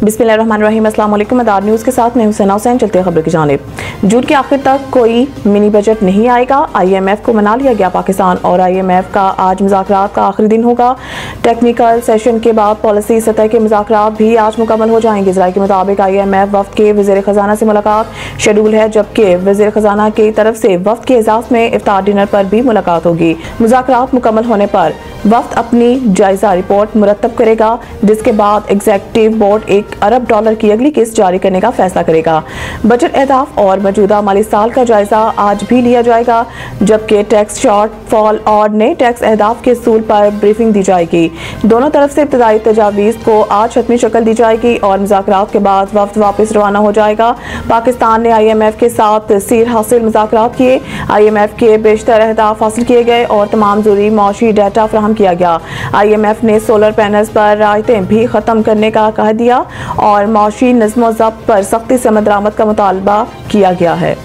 बिस्मिल्लाहिर्रहमानिर्रहीम। अस्सलाम वालेकुम। मदार न्यूज़ के साथ मैं हुसैना हुसैन। चलते हैं खबर की जानिब। जून के आखिर तक कोई मिनी बजट नहीं आएगा। IMF को मना लिया गया। पाकिस्तान और IMF का आज मुज़ाकरात का आखिरी दिन होगा। टेक्निकल सेशन के बाद पॉलिसी सतह के मुज़ाकरात भी आज मुकम्मल हो जाएंगे। ज़राए के मुताबिक IMF वफ्द के वज़ीर ख़जाना से मुलाकात शेड्यूल है, जबकि वज़ीर ख़जाना की तरफ से वफ्द के एजाज़ में इफ्तार डिनर पर भी मुलाकात होगी। मुज़ाकरात मुकम्मल होने पर वफ्द अपनी जायजा रिपोर्ट मुरतब करेगा, जिसके बाद एग्जीक्यूटिव बोर्ड $1 अरब की अगली किस्त जारी करने का फैसला करेगा। बजट अहदाफ और मौजूदा माली साल का जायजा आज भी लिया जाएगा, जबकि टैक्स शॉर्टफॉल और नए टैक्स अहदाफ के असूल पर ब्रीफिंग दी जाएगी। दोनों तरफ से इब्तदाई तजावीज़ को आज हतमी शक्ल दी जाएगी और मुज़ाकरात के बाद वफ्द वापस रवाना हो जाएगा। पाकिस्तान ने IMF के साथ सीर हासिल मुज़ाकरात किए। IMF के बेशतर अहदाफ हासिल किए गए और तमाम ज़रूरी मौशी डाटा फराहम किया गया। IMF ने सोलर पैनल्स पर रायतें भी ख़त्म करने का कह दिया और मौशी नज़्मो ज़ब्त पर सख्ती से अमल का मुतालबा किया गया है।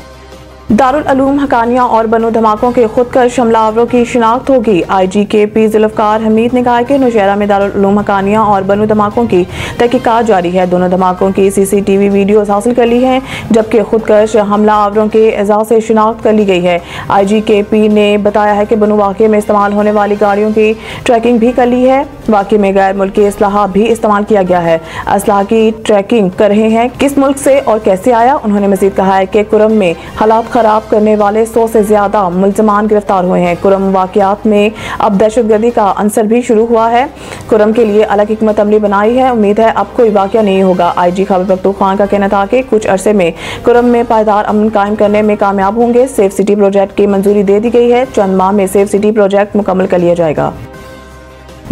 दारुल उलूम हकानिया और बनो धमाकों के खुदकश हमलावरों की शिनाख्त होगी। IGKP जुल्फ़कार हमीद ने कहा कि नौशहरा में दारुल उलूम हकानिया और बनो धमाकों की तहकीकात जारी है। दोनों धमाकों की CCTV वीडियोस हासिल कर ली हैं, जबकि खुदकश हमलावरों के एजाज़ से शिनाख्त कर ली गई है। IGKP ने बताया है कि बनो वाक़े में इस्तेमाल होने वाली गाड़ियों की ट्रैकिंग भी कर ली है। वाक़े में गैर मुल्की असलहा भी इस्तेमाल किया गया है। असलहा की ट्रैकिंग कर रहे हैं, किस मुल्क से और कैसे आया। उन्होंने मज़ीद कहा है कि कुरम में हालात खराब करने वाले 100 से ज्यादा मुल्ज़मान गिरफ्तार हुए हैं। कुरम वाक़यात में अब दहशतगर्दी का अंसर भी शुरू हुआ है। कुरम के लिए अलग हिकमत अमली बनाई है। उम्मीद है अब कोई वाक़या नहीं होगा। IG खैबर पख्तूनख्वा का कहना था कि कुछ अरसे में कुरम में पायदार अमन कायम करने में कामयाब होंगे। सेफ सिटी प्रोजेक्ट की मंजूरी दे दी गई है। चंद माह में सेफ सिटी प्रोजेक्ट मुकम्मल कर लिया जाएगा।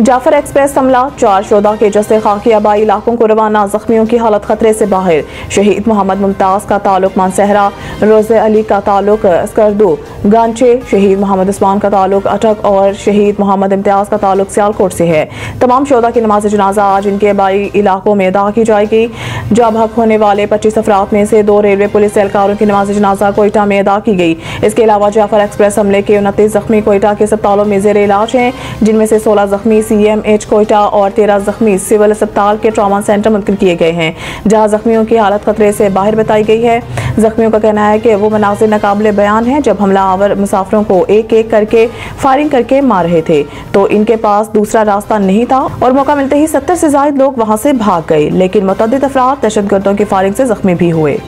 जाफर एक्सप्रेस हमला, 4 शोधा के जस्से खाकी आबाई इलाकों को रवाना, जख्मियों की हालत खतरे से बाहर। शहीद मोहम्मद मुमताज़ का ताल्लुक मानसहरा, रोज़े अली का ताल्लुक स्कर्दू गांचे, शहीद मोहम्मद उस्मान का ताल्लुक अटक और शहीद मोहम्मद इम्तियाज़ का ताल्लुक सियालकोट से है। तमाम शोधा की नमाज जनाजा आज इनके आबाई इलाकों में अदा की जाएगी। जब हक होने वाले 25 अफराद में से 2 रेलवे पुलिस एहलकारों की नमाज जनाजा कोयटा में अदा की गई। इसके अलावा जाफर एक्सप्रेस हमले के 29 जख्मी कोयटा के अस्पतालों में ज़ेर इलाज हैं, जिनमें से 16 जख्मी CMH कोयटा और 13 जख्मी सिविल अस्पताल के ट्रॉमा सेंटर मुंतकिल किए गए हैं, जहां जख्मियों की हालत खतरे से बाहर बताई गई है। जख्मियों का कहना है कि वो मनाज़िर नाकाबिले बयान है, जब हमलावर मुसाफिरों को एक एक करके फायरिंग करके मार रहे थे तो इनके पास दूसरा रास्ता नहीं था और मौका मिलते ही 70 से ज़ायद लोग वहां से भाग गए, लेकिन मुतअद्दिद अफराद दहशतगर्दों की फायरिंग से जख्मी भी हुए।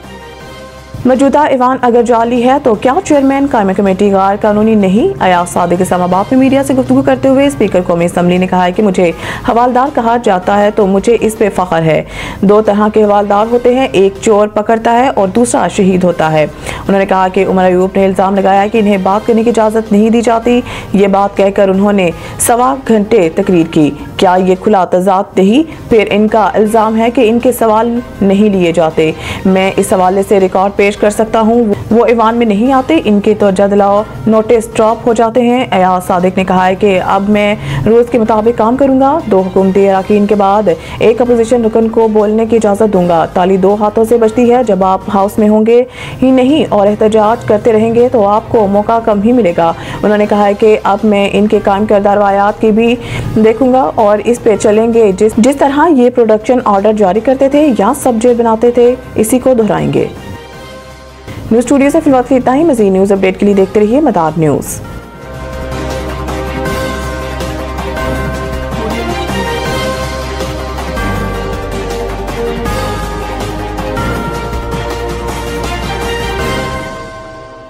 मौजूदा ईवान अगर जाली है तो क्या चेयरमैन कायमी कमेटी गैर कानूनी नहीं। अयाज सादिक इस्लामाबाद में मीडिया से गुफ्तगू करते हुए स्पीकर कौमी असम्बली ने कहा है कि मुझे हवालदार कहा जाता है तो मुझे इस पे फख्र है। 2 तरह के हवालदार होते हैं, एक चोर पकड़ता है और दूसरा शहीद होता है। उन्होंने कहा कि उमर अयूब ने इल्ज़ाम लगाया कि इन्हें बात करने की इजाज़त नहीं दी जाती। ये बात कहकर उन्होंने 1.25 घंटे तकरीर की। क्या ये खुला तजाद नहीं? फिर इनका इल्ज़ाम है कि इनके सवाल नहीं लिए जाते। मैं इस हवाले से रिकॉर्ड पेश कर सकता हूँ, वो ईवान में नहीं आते, इनके तो जद लाओ नोटिस ड्रॉप हो जाते हैं। अयाज सादिक ने कहा है कि अब मैं रूल्स के मुताबिक काम करूंगा। 2 हुकूमती अरकान के बाद एक अपोजिशन रुकन को बोलने की इजाज़त दूंगा। ताली 2 हाथों से बजती है। जब आप हाउस में होंगे ही नहीं और एहतजाज करते रहेंगे तो आपको मौका कम ही मिलेगा। उन्होंने कहा है कि अब मैं इनके कायम करदा रवायात की भी देखूंगा और इस पे चलेंगे। जिस तरह ये प्रोडक्शन ऑर्डर जारी करते थे या सब्जेक्ट बनाते थे, इसी को दोहराएंगे। न्यूज़ स्टूडियो से फिलहाल इतना ही। मज़ीद न्यूज़ अपडेट के लिए देखते रहिए मदार न्यूज़।